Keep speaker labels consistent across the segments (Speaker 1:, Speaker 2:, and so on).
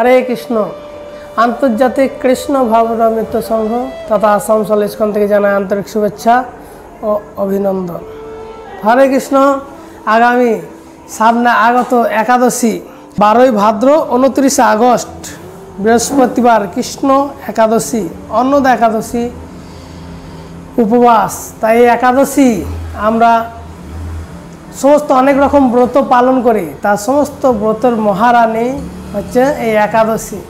Speaker 1: হরে কৃষ্ণ। আন্তর্জাতিক কৃষ্ণ ভাবনামৃত সংঘ তথা আসানসোল ইস্কন থেকে জানায় আন্তরিক শুভেচ্ছা ও অভিনন্দন। হরে কৃষ্ণ। আগামী সামনে আগত একাদশী 12ই ভাদ্র 29 আগস্ট বৃহস্পতিবার কৃষ্ণ একাদশী, অন্নদা একাদশী উপবাস। তাই এই একাদশী আমরা সমস্ত অনেক রকম ব্রত পালন করি, তার সমস্ত ব্রতের মহারানী হচ্ছে এই একাদশী।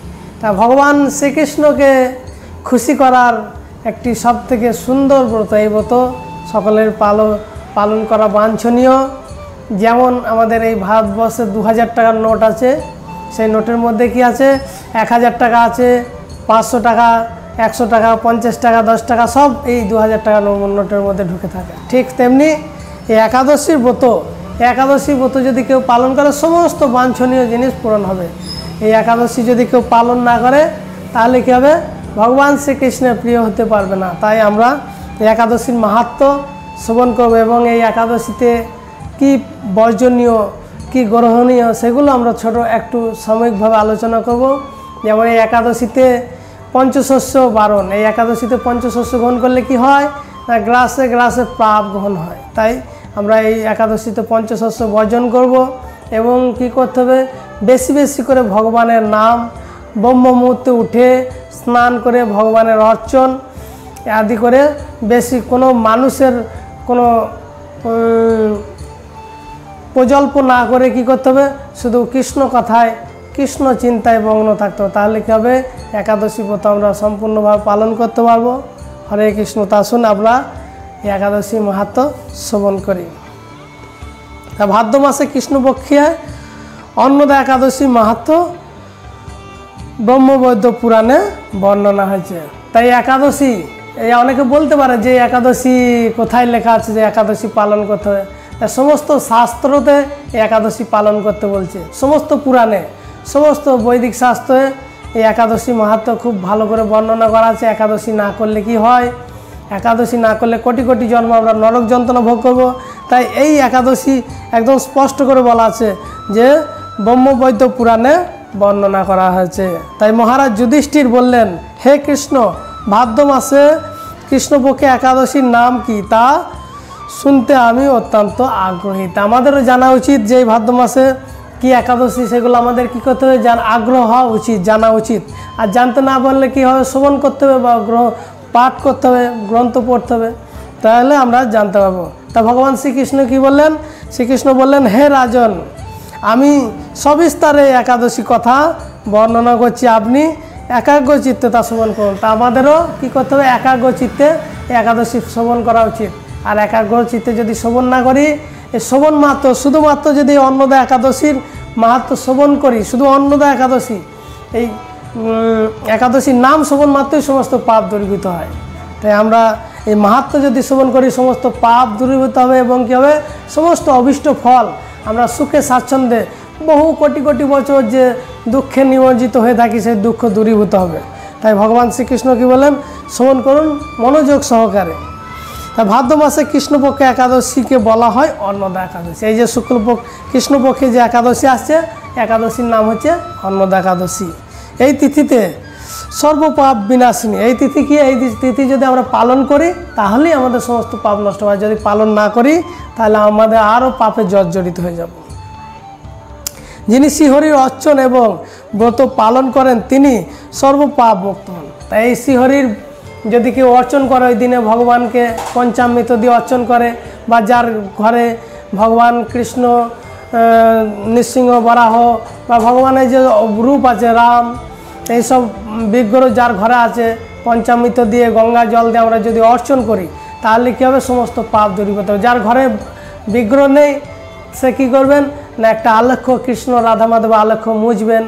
Speaker 1: তা ভগবান শ্রীকৃষ্ণকে খুশি করার একটি সবথেকে সুন্দর ব্রত এই ব্রত সকলের পালন করা বাঞ্ছনীয়। যেমন আমাদের এই ভারতবর্ষে 2000 টাকার নোট আছে, সেই নোটের মধ্যে কি আছে 1000 টাকা আছে, 500 টাকা, 100 টাকা, 50 টাকা, 10 টাকা সব এই 2000 টাকা নোটের মধ্যে ঢুকে থাকে। ঠিক তেমনি এই একাদশীর ব্রত যদি কেউ পালন করে সমস্ত বাঞ্ছনীয় জিনিস পূরণ হবে। এই একাদশী যদি কেউ পালন না করে তাহলে কী হবে, ভগবান শ্রীকৃষ্ণের প্রিয় হতে পারবে না। তাই আমরা এই একাদশীর মাহাত্ম্য শ্রবণ করব এবং এই একাদশীতে কি বর্জনীয় কি গ্রহণীয় সেগুলো আমরা ছোট একটু সাময়িকভাবে আলোচনা করব। যেমন এই একাদশীতে পঞ্চশস্য বারণ, এই একাদশীতে পঞ্চশস্য গ্রহণ করলে কি হয় না, গ্রাসে গ্রাসে পাপ গ্রহণ হয়। তাই আমরা এই একাদশীতে পঞ্চশস্য বর্জন করব এবং কি করতে হবে, বেশি বেশি করে ভগবানের নাম, ব্রহ্ম মুহূর্তে উঠে স্নান করে ভগবানের অর্চন আদি করে, বেশি কোনো মানুষের কোনো প্রজল্প না করে কি করতে হবে, শুধু কৃষ্ণ কথায় কৃষ্ণ চিন্তায় মগ্ন থাকতে হবে। তাহলে কী হবে, একাদশী ব্রত আমরা সম্পূর্ণভাবে পালন করতে পারবো। হরে কৃষ্ণ। তা শুন আমরা এই একাদশী মাহাত্ম্য শ্রবণ করি। তা ভাদ্র মাসে কৃষ্ণপক্ষে অন্নদা একাদশী মাহাত্ম্য ব্রহ্মবৈদ্য পুরাণে বর্ণনা হয়েছে। তাই একাদশী এই অনেকে বলতে পারে যে একাদশী কোথায় লেখা আছে যে একাদশী পালন করতে হবে। সমস্ত শাস্ত্রতে একাদশী পালন করতে বলছে, সমস্ত পুরাণে, সমস্ত বৈদিক শাস্ত্রে এই একাদশী মাহাত্ম্য খুব ভালো করে বর্ণনা করা আছে। একাদশী না করলে কি হয়, একাদশী না করলে কোটি কোটি জন্ম আমরা নরক যন্ত্রণা ভোগ করব। তাই এই একাদশী একদম স্পষ্ট করে বলা আছে যে ব্রহ্মবৈদ্য পুরাণে বর্ণনা করা হয়েছে। তাই মহারাজ যুধিষ্ঠির বললেন, হে কৃষ্ণ, ভাদ্র মাসে কৃষ্ণপক্ষে একাদশীর নাম কি তা শুনতে আমি অত্যন্ত আগ্রহী। তা আমাদেরও জানা উচিত যে এই ভাদ্র মাসে কী একাদশী, সেগুলো আমাদের কী করতে হবে, আগ্রহ হওয়া উচিত, জানা উচিত। আর জানতে না পারলে কী হবে, শ্রবণ করতে হবে বা পাঠ করতে হবে, গ্রন্থ পড়তে হবে, তাহলে আমরা জানতে পারবো। তা ভগবান শ্রীকৃষ্ণ কি বললেন, শ্রীকৃষ্ণ বললেন, হে রাজন, আমি সবিস্তারে একাদশী কথা বর্ণনা করছি, আপনি একাগ্র চিত্তে তা শ্রবণ করুন। তা আমাদেরও কী করতে হবে, একাগ্র চিত্তে একাদশী শ্রবণ করা উচিত। আর একাগ্র চিত্তে যদি শ্রবণ না করি, এই শ্রবণ মাত্র শুধুমাত্র যদি অন্নদা একাদশীর মাহাত্ম্য শ্রবণ করি, শুধু অন্নদা একাদশী এই একাদশীর নাম শ্রবণ মাত্রই সমস্ত পাপ দূরীভূত হয়। তাই আমরা এই মাহাত্ম্য যদি শ্রবণ করি সমস্ত পাপ দূরীভূত হবে এবং কী হবে, সমস্ত অভীষ্ট ফল আমরা সুখে স্বাচ্ছন্দ্যে বহু কোটি কোটি বছর যে দুঃখে নিমজ্জিত হয়ে থাকি সেই দুঃখ দূরীভূত হবে। তাই ভগবান শ্রীকৃষ্ণ কী বলেন, শ্রবণ করুন মনোযোগ সহকারে। তা ভাদ্র মাসে কৃষ্ণপক্ষে একাদশীকে বলা হয় অন্নদা একাদশী। এই যে শুক্লপক্ষ কৃষ্ণপক্ষে যে একাদশী আসছে, একাদশীর নাম হচ্ছে অন্নদা একাদশী। এই তিথিতে সর্বপাপ বিনাশিনী, এই তিথি কি, এই তিথি যদি আমরা পালন করি তাহলেই আমাদের সমস্ত পাপ নষ্ট হয়। যদি পালন না করি তাহলে আমাদের আরও পাপে জর্জরিত হয়ে যাব। যিনি শ্রীহরির অর্চন এবং ব্রত পালন করেন তিনি সর্বপাপ মুক্ত হন। তাই এই শ্রীহরির যদি কেউ অর্চন করে, ওই দিনে ভগবানকে পঞ্চামৃত দিয়ে অর্চন করে, বা যার ঘরে ভগবান কৃষ্ণ, নৃসিংহ, বরাহ বা ভগবানের যে রূপ আছে রাম, এইসব বিগ্রহ যার ঘরে আছে, পঞ্চামৃত দিয়ে গঙ্গা জল দিয়ে আমরা যদি অর্চন করি তাহলে কী হবে, সমস্ত পাপ দূরীভূত হবে। যার ঘরে বিগ্রহ নেই সে কী করবেন না, একটা আলেখ্য কৃষ্ণ রাধা মাধব আলেখ্য মুছবেন,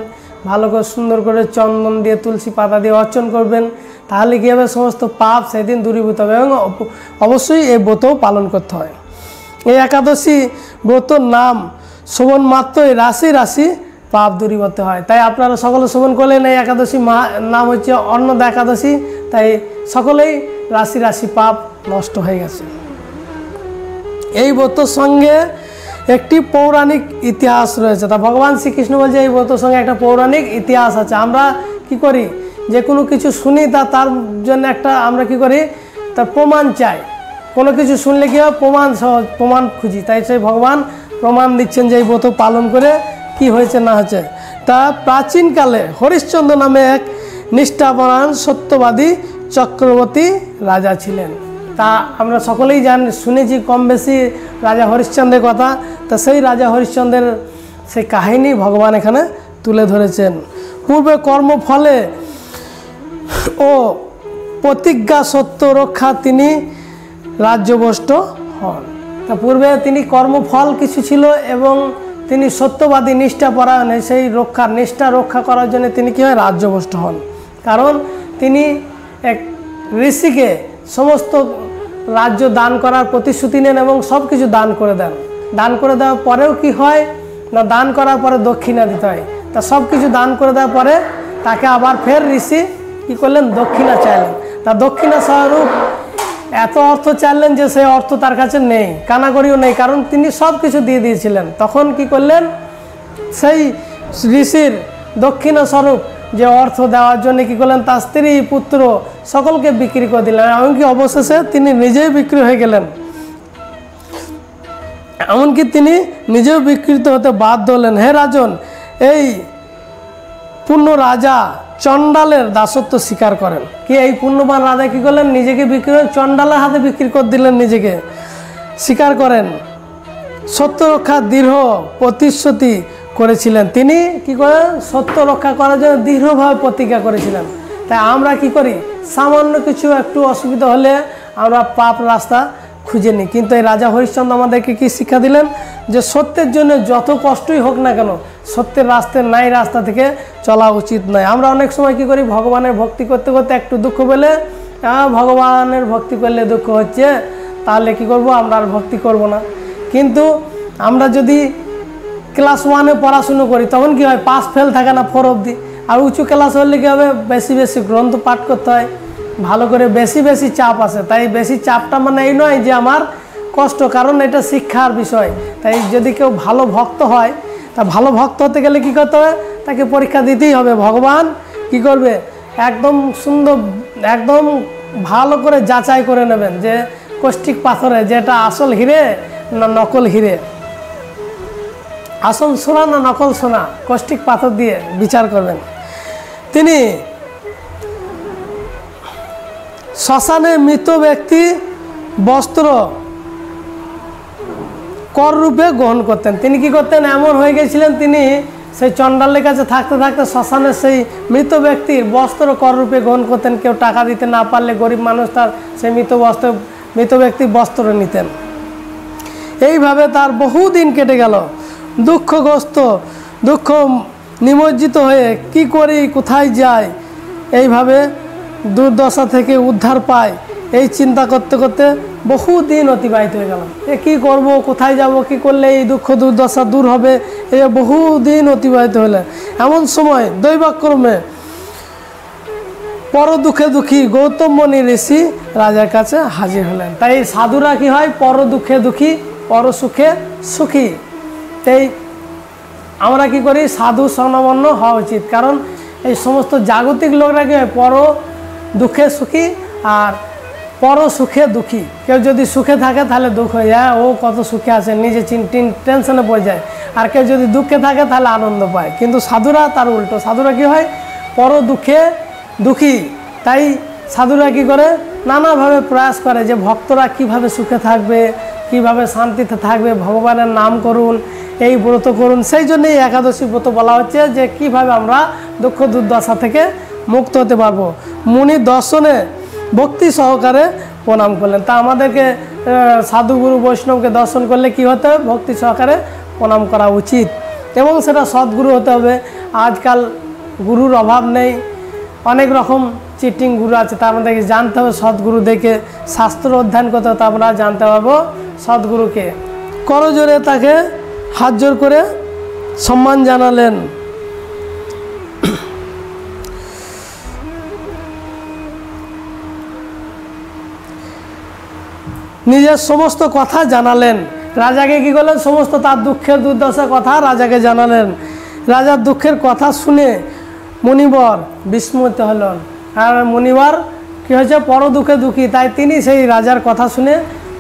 Speaker 1: ভালো করে সুন্দর করে চন্দন দিয়ে তুলসী পাতা দিয়ে অর্চন করবেন, তাহলে কী হবে, সমস্ত পাপ সেদিন দূরীভূত হবে। এবং অবশ্যই এই ব্রতও পালন করতে হয়। এই একাদশী ব্রতর নাম শ্রবণ মাত্রই রাশি রাশি পাপ দূরীভূত হয়। তাই আপনারা সকলে শ্রবণ করলেন এই একাদশী নাম হচ্ছে অন্নদা একাদশী। তাই সকলেই রাশি রাশি পাপ নষ্ট হয়ে গেছে। এই ব্রতর সঙ্গে একটি পৌরাণিক ইতিহাস রয়েছে। তা ভগবান শ্রীকৃষ্ণ বলছে এই ব্রতর সঙ্গে একটা পৌরাণিক ইতিহাস আছে। আমরা কি করি, যে কোনো কিছু শুনি তার জন্য একটা আমরা কি করি, তার প্রমাণ চাই। কোনো কিছু শুনলে কি হয়, প্রমাণ খুঁজি। তাই সেই ভগবান প্রমাণ দিচ্ছেন যে এই ব্রত পালন করে কি হয়েছে না হয়েছে। তা প্রাচীনকালে হরিশ্চন্দ্র নামে এক নিষ্ঠাপরায়ণ সত্যবাদী চক্রবর্তী রাজা ছিলেন। তা আমরা সকলেই শুনেছি কম বেশি রাজা হরিশ্চন্দ্রের কথা। তা সেই রাজা হরিশ্চন্দ্রের সেই কাহিনী ভগবান এখানে তুলে ধরেছেন। পূর্বে কর্মফলে ও প্রতিজ্ঞা সত্য রক্ষা তিনি রাজ্যভ্রষ্ট হন। তা পূর্বে তিনি কর্মফল কিছু ছিল এবং তিনি সত্যবাদী নিষ্ঠাপরায়ণে সেই নিষ্ঠা রক্ষা করার জন্য তিনি কী হয়, রাজ্যভ্রষ্ট হন। কারণ তিনি এক ঋষিকে সমস্ত রাজ্য দান করার প্রতিশ্রুতি নেন এবং সব কিছু দান করে দেন। দান করে দেওয়ার পরেও কি হয় না, দান করার পরে দক্ষিণা দিতে হয়। তা সব কিছু দান করে দেওয়ার পরে তাকে আবার ফের ঋষি কী করলেন, দক্ষিণা চাইলেন। তা দক্ষিণা স্বরূপ এত অর্থ চাইলেন যে সেই অর্থ তার কাছে নেই, কানাকড়িও নেই, কারণ তিনি সব কিছু দিয়ে দিয়েছিলেন। তখন কি করলেন, সেই ঋষির দক্ষিণা স্বরূপ যে অর্থ দেওয়ার জন্য কী করলেন, তার স্ত্রী পুত্র সকলকে বিক্রি করে দিলেন। এমনকি অবশেষে তিনি নিজেই বিক্রি হয়ে গেলেন। এমনকি তিনি নিজেও বিকৃত হতে বাধ্য হলেন। হে রাজন, এই পূর্ণ রাজা চণ্ডালের দাসত্ব স্বীকার করেন। কি এই পুণ্যবান রাজা কী করলেন, নিজেকে বিক্রি করে চণ্ডালের হাতে বিক্রি করে দিলেন, নিজেকে স্বীকার করেন। সত্য রক্ষার দৃঢ় প্রতিশ্রুতি করেছিলেন। তিনি কি করেন, সত্য রক্ষা করার জন্য দৃঢ়ভাবে প্রতিজ্ঞা করেছিলেন। তাই আমরা কি করি, সামান্য কিছু একটু অসুবিধা হলে আমরা পাপ রাস্তা খুঁজে নিই। কিন্তু এই রাজা হরিশ্চন্দ্র আমাদেরকে কি শিক্ষা দিলেন, যে সত্যের জন্য যত কষ্টই হোক না কেন, সত্যের রাস্তা থেকে চলা উচিত নয়। আমরা অনেক সময় কি করি, ভগবানের ভক্তি করতে করতে একটু দুঃখ পেলে, ভগবানের ভক্তি করলে দুঃখ হচ্ছে, তাহলে কি করব, আমরা আর ভক্তি করব না। কিন্তু আমরা যদি ক্লাস 1-এ পড়াশুনো করি তখন কি হয়, পাস ফেল থাকে না 4 অবধি। আর উঁচু ক্লাস হলে কী হবে, বেশি বেশি গ্রন্থ পাঠ করতে হয়, ভালো করে বেশি বেশি চাপ আসে। তাই বেশি চাপটা মানে এই নয় যে আমার কষ্ট, কারণ এটা শিক্ষার বিষয়। তাই যদি কেউ ভালো ভক্ত হয়, তা ভালো ভক্ত হতে গেলে কী করতে হবে, তাকে পরীক্ষা দিতেই হবে। ভগবান কি করবে, একদম সুন্দর, একদম ভালো করে যাচাই করে নেবেন যে কষ্টিক পাথরে যেটা আসল হিরে না নকল হিরে, আসল সোনা না নকল সোনা, কষ্টিক পাথর দিয়ে বিচার করবেন। তিনি শ্মশানে মৃত ব্যক্তি বস্ত্র কর রূপে গ্রহণ করতেন। তিনি কি করতেন, এমন হয়ে গেছিলেন, তিনি সেই চণ্ডালের কাছে থাকতে থাকতে শ্মশানে সেই মৃত ব্যক্তির বস্ত্র কর রূপে গ্রহণ করতেন। কেউ টাকা দিতে না পারলে গরিব মানুষ তার সেই মৃত ব্যক্তির বস্ত্র নিতেন। এইভাবে তার বহুদিন কেটে গেল। দুঃখ নিমজ্জিত হয়ে কি করি, কোথায় যায়, এইভাবে দুর্দশা থেকে উদ্ধার পায়, এই চিন্তা করতে করতে বহুদিন অতিবাহিত হয়ে গেল। কী করব, কোথায় যাব, কি করলে এই দুঃখ দুর্দশা দূর হবে, এই বহুদিন অতিবাহিত হলে এমন সময় দৈবাক্রমে পর দুঃখে দুঃখী গৌতম মুনি ঋষি রাজার কাছে হাজির হলেন। তাই সাধুরা কি হয়, পর দুঃখে দুঃখী পর সুখে সুখী। তাই আমরা কি করি, সাধু স্বর্ণবর্ণ হওয়া উচিত। কারণ এই সমস্ত জাগতিক লোকরা কি হয়, পর দুঃখে সুখী আর পর সুখে দুঃখী। কেউ যদি সুখে থাকে তাহলে দুঃখ হয়ে যায়, ও কত সুখে আছে, নিজে টেনশনে পড়ে যায়। আর কেউ যদি দুঃখে থাকে তাহলে আনন্দ পায়। কিন্তু সাধুরা তার উল্টো, সাধুরা কি হয়, পর দুঃখে দুঃখী। তাই সাধুরা কি করে, নানাভাবে প্রয়াস করে যে ভক্তরা কিভাবে সুখে থাকবে, কিভাবে শান্তিতে থাকবে, ভগবানের নাম করুন, এই ব্রত করুন। সেই জন্যই একাদশী ব্রত বলা হচ্ছে, যে কিভাবে আমরা দুঃখ দুর্দশা থেকে মুক্ত হতে পারবো। মুনি দর্শনে ভক্তি সহকারে প্রণাম করলেন। তা আমাদেরকে সাধুগুরু বৈষ্ণবকে দর্শন করলে কি হতে হবে, ভক্তি সহকারে প্রণাম করা উচিত, এবং সেটা সদ্গুরু হতে হবে। আজকাল গুরুর অভাব নেই, অনেক রকম চিটিং গুরু আছে, তা আমাদেরকে জানতে হবে সদ্গুরু দেখে, শাস্ত্র অধ্যয়ন করতে হবে, তা আমরা জানতে পারবো সদ্গুরুকে। করজোরে তাকে হাত জোর করে সম্মান জানালেন। নিজের সমস্ত কথা জানালেন। রাজাকে কি করলেন, সমস্ত তার দুঃখের দুর্দশার কথা রাজাকে জানালেন। রাজার দুঃখের কথা শুনে মুনিবর বিস্মিত হলেন। আর মুনিবর কী হয়েছে, পর দুঃখে দুঃখী, তাই তিনি সেই রাজার কথা শুনে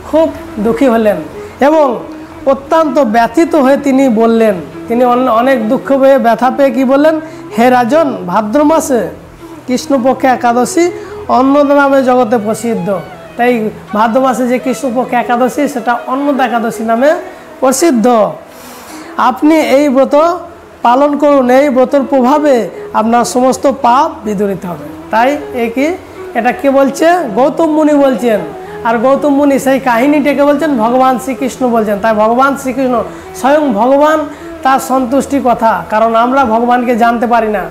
Speaker 1: খুব দুঃখী হলেন এবং অত্যন্ত ব্যথিত হয়ে তিনি বললেন, তিনি অনেক দুঃখ পেয়ে ব্যথা পেয়ে কী বললেন, হে রাজন, ভাদ্র মাসে কৃষ্ণপক্ষে একাদশী অন্নদা নামে জগতে প্রসিদ্ধ। তাই ভাদ্র মাসে যে কৃষ্ণপক্ষে একাদশী সেটা অন্নদা একাদশী নামে প্রসিদ্ধ। আপনি এই ব্রত পালন করুন, এই ব্রতের প্রভাবে আপনার সমস্ত পাপ বিদূরিত হবে। তাই এটা কে বলছে, গৌতম মুনি বলছেন। আর গৌতম মুনি সেই কাহিনীটাকে বলছেন ভগবান শ্রীকৃষ্ণ বলছেন। তাই ভগবান শ্রীকৃষ্ণ স্বয়ং ভগবান তার সন্তুষ্টি কথা, কারণ আমরা ভগবানকে জানতে পারি না।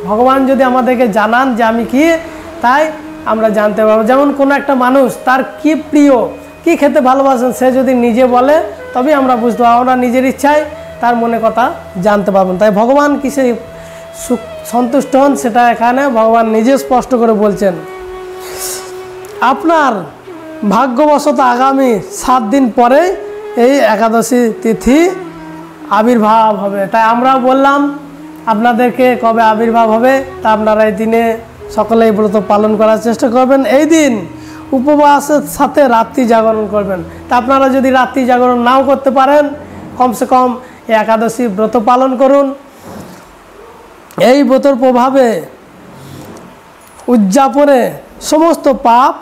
Speaker 1: ভগবান যদি আমাদেরকে জানান যে আমি কি, তাই আমরা জানতে পারবো। যেমন কোনো একটা মানুষ তার কি প্রিয়, কি খেতে ভালোবাসেন, সে যদি নিজে বলে তবেই আমরা বুঝতে পারবো, আমরা নিজের ইচ্ছায় তার মনে কথা জানতে পারবেন। তাই ভগবান কিসে সন্তুষ্ট হন সেটা এখানে ভগবান নিজে স্পষ্ট করে বলছেন। আপনার ভাগ্যবশত আগামী 7 দিন পরে এই একাদশী তিথি আবির্ভাব হবে। তাই আমরা বললাম আপনাদেরকে কবে আবির্ভাব হবে, তা আপনারা এই দিনে সকলেই ব্রত পালন করার চেষ্টা করবেন। এই দিন উপবাসের সাথে রাত্রি জাগরণ করবেন। তা আপনারা যদি রাত্রি জাগরণ নাও করতে পারেন, কমসে কম এই একাদশী ব্রত পালন করুন। এই ব্রতর প্রভাবে উদযাপনে সমস্ত পাপ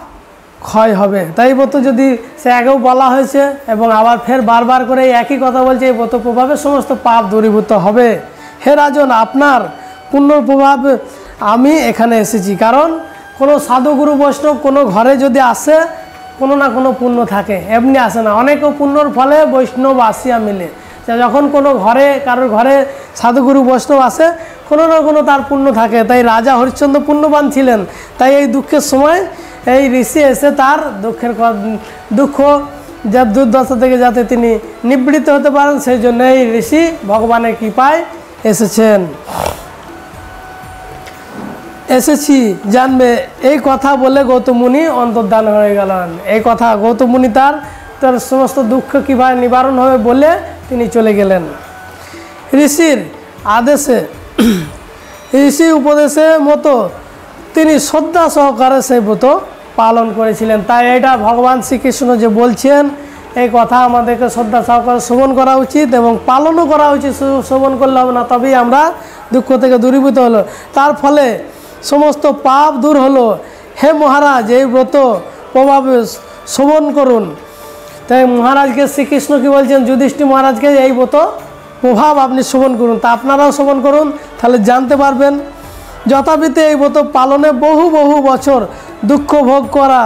Speaker 1: ক্ষয় হবে। তাই ব্রত যদি সে আগেও বলা হয়েছে এবং আবার ফের বারবার করে একই কথা বলছে, এই ব্রত প্রভাবে সমস্ত পাপ দূরীভূত হবে। হে রাজন, আপনার পুণ্যর প্রভাব আমি এখানে এসেছি। কারণ কোনো সাধুগুরু বৈষ্ণব কোনো ঘরে যদি আসে, কোনো না কোনো পুণ্য থাকে, এমনি আসে না। অনেক পুণ্যর ফলে বৈষ্ণব আসিয়া মিলে। যখন কোনো ঘরে, কারোর ঘরে সাধুগুরু বৈষ্ণব আসে, কোনো না কোনো তার পুণ্য থাকে। তাই রাজা হরিশ্চন্দ্র পুণ্যবান ছিলেন। তাই এই দুঃখের সময় এই ঋষি এসে তার দুঃখ যা দুর্দশা থেকে যাতে তিনি নিবৃত্ত হতে পারেন, সেই জন্য এই ঋষি ভগবানের কৃপায় এসেছি জানবে। এই কথা বলে গৌতম মুনি অন্তর্ধান হয়ে গেলেন। এই কথা গৌতম মুনি তার সমস্ত দুঃখ কীভাবে নিবারণ হবে বলে তিনি চলে গেলেন। ঋষির আদেশে, ঋষির উপদেশে মতো তিনি শ্রদ্ধা সহকারে সেই ব্রত পালন করেছিলেন। তাই এটা ভগবান শ্রীকৃষ্ণ যে বলছেন, এই কথা আমাদেরকে শ্রদ্ধা সহকারে শ্রবণ করা উচিত এবং পালনও করা উচিত। শ্রবণ করলে হবে না, তবেই আমরা দুঃখ থেকে দূরীভূত হলো, তার ফলে সমস্ত পাপ দূর হলো। হে মহারাজ, এই ব্রত প্রভাবে শ্রবণ করুন। তাই মহারাজকে শ্রীকৃষ্ণ কি বলছেন, যুধিষ্ঠির মহারাজকে এই ব্রত প্রভাব আপনি শ্রবণ করুন। তা আপনারাও শ্রবণ করুন, তাহলে জানতে পারবেন। যথাবিধি এই ব্রত পালনে বহু বহু বছর দুঃখ ভোগ করা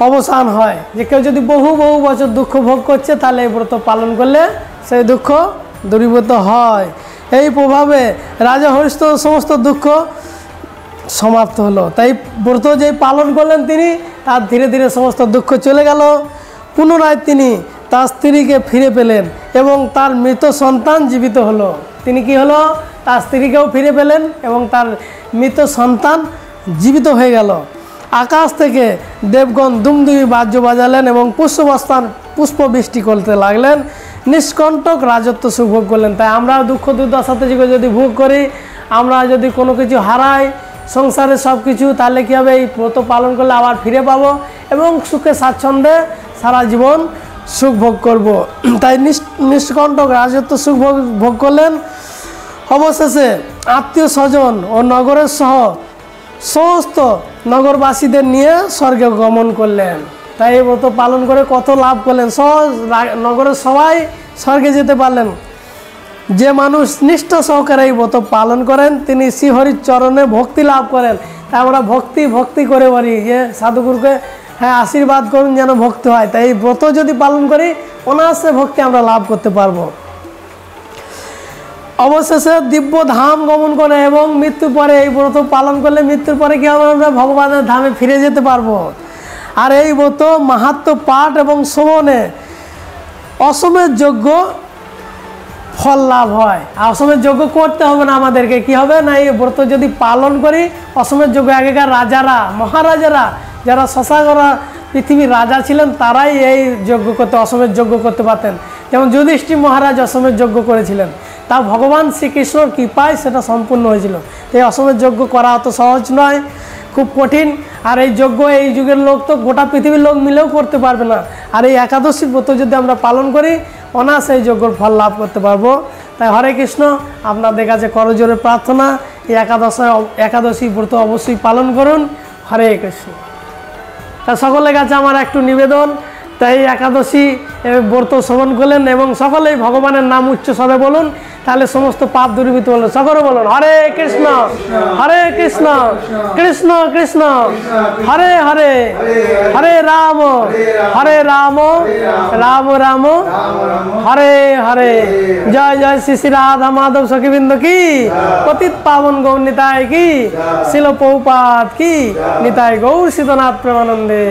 Speaker 1: অবসান হয়। যে কেউ যদি বহু বহু বছর দুঃখ ভোগ করছে, তাহলে এই ব্রত পালন করলে সেই দুঃখ দূরীভূত হয়। এই প্রভাবে রাজা হরিশ্চন্দ্র সমস্ত দুঃখ সমাপ্ত হলো। তাই ব্রত যে পালন করলেন তিনি, তার ধীরে ধীরে সমস্ত দুঃখ চলে গেল। পুনরায় তিনি তার স্ত্রীকে ফিরে পেলেন এবং তার মৃত সন্তান জীবিত হলো। তিনি কি হলো, তার স্ত্রীকেও ফিরে পেলেন এবং তার মৃত সন্তান জীবিত হয়ে গেল। আকাশ থেকে দেবগণ দুমদুমি বাদ্য বাজালেন এবং পুষ্প বৃষ্টি করতে লাগলেন। নিষ্কণ্টক রাজত্ব সুখ ভোগ করলেন। তাই আমরা দুঃখ দুর্দশাতে যদি ভোগ করি, আমরা যদি কোনো কিছু হারাই সংসারে সব কিছু, তাহলে কী হবে, এই ব্রত পালন করলে আবার ফিরে পাবো এবং সুখে স্বাচ্ছন্দ্যে সারা জীবন সুখ ভোগ করব। তাই নিষ্কণ্টক রাজত্ব সুখ ভোগ করলেন। অবশেষে আত্মীয় স্বজন ও নগরের সহ সমস্ত নগরবাসীদের নিয়ে স্বর্গে গমন করলেন। তাই এই ব্রত পালন করে কত লাভ করলেন, নগরের সবাই স্বর্গে যেতে পারলেন। যে মানুষ নিষ্ঠা সহকারে এই ব্রত পালন করেন, তিনি শ্রীহরির চরণে ভক্তি লাভ করেন। তাই আমরা ভক্তি করে বলি যে সাধুগুরুকে হ্যাঁ আশীর্বাদ করুন যেন ভক্তি হয়। তাই এই ব্রত যদি পালন করি, অনায়াসে ভক্তি আমরা লাভ করতে পারবো। অবশেষে দিব্য ধাম গমন করে এবং মৃত্যুর পরে এই ব্রত পালন করলে মৃত্যুর পরে কী হবে, আমরা ভগবানের ধামে ফিরে যেতে পারবো। আর এই ব্রত মাহাত্ম্য পাঠ এবং শ্রবণে অসমের যোগ্য ফল লাভ হয়। আর অসমের যজ্ঞ করতে হবে না আমাদেরকে, কি হবে না, এই ব্রত যদি পালন করি অসমের যজ্ঞ আগেকার রাজারা মহারাজারা যারা পৃথিবীর রাজা ছিলেন তারাই এই যজ্ঞ করতে, অশ্বমেধ যজ্ঞ করতে পারতেন। যেমন যুধিষ্ঠির মহারাজ অশ্বমেধ যজ্ঞ করেছিলেন, তা ভগবান শ্রীকৃষ্ণর কৃপায় সেটা সম্পূর্ণ হয়েছিল। এই অশ্বমেধ যজ্ঞ করা অত সহজ নয়, খুব কঠিন। আর এই যজ্ঞ এই যুগের লোক তো গোটা পৃথিবীর লোক মিলেও করতে পারবে না। আর এই একাদশী ব্রত যদি আমরা পালন করি, অনায়াসে এই যজ্ঞর ফল লাভ করতে পারবো। তাই হরে কৃষ্ণ, আপনাদের কাছে করজোরে প্রার্থনা, এই একাদশী ব্রত অবশ্যই পালন করুন। হরে কৃষ্ণ। তা সকলের কাছে আমার একটু নিবেদন, তাই একাদশী ব্রত শ্রবণ করলেন এবং সকলেই ভগবানের নাম উচ্চ স্বরে বলুন, তাহলে সমস্ত পাপ দূরীভূত হলো। সকলে বলুন হরে কৃষ্ণ হরে কৃষ্ণ কৃষ্ণ কৃষ্ণ হরে হরে, হরে রাম রাম রাম হরে হরে। জয় জয় শ্রী শ্রী রাধা মাধব সখীবৃন্দ কি, পতিত পাবন গৌর নিতাই কি, শিল প্রভুপাদ কি, নিতাই গৌর সীতনাথ প্রেমানন্দে।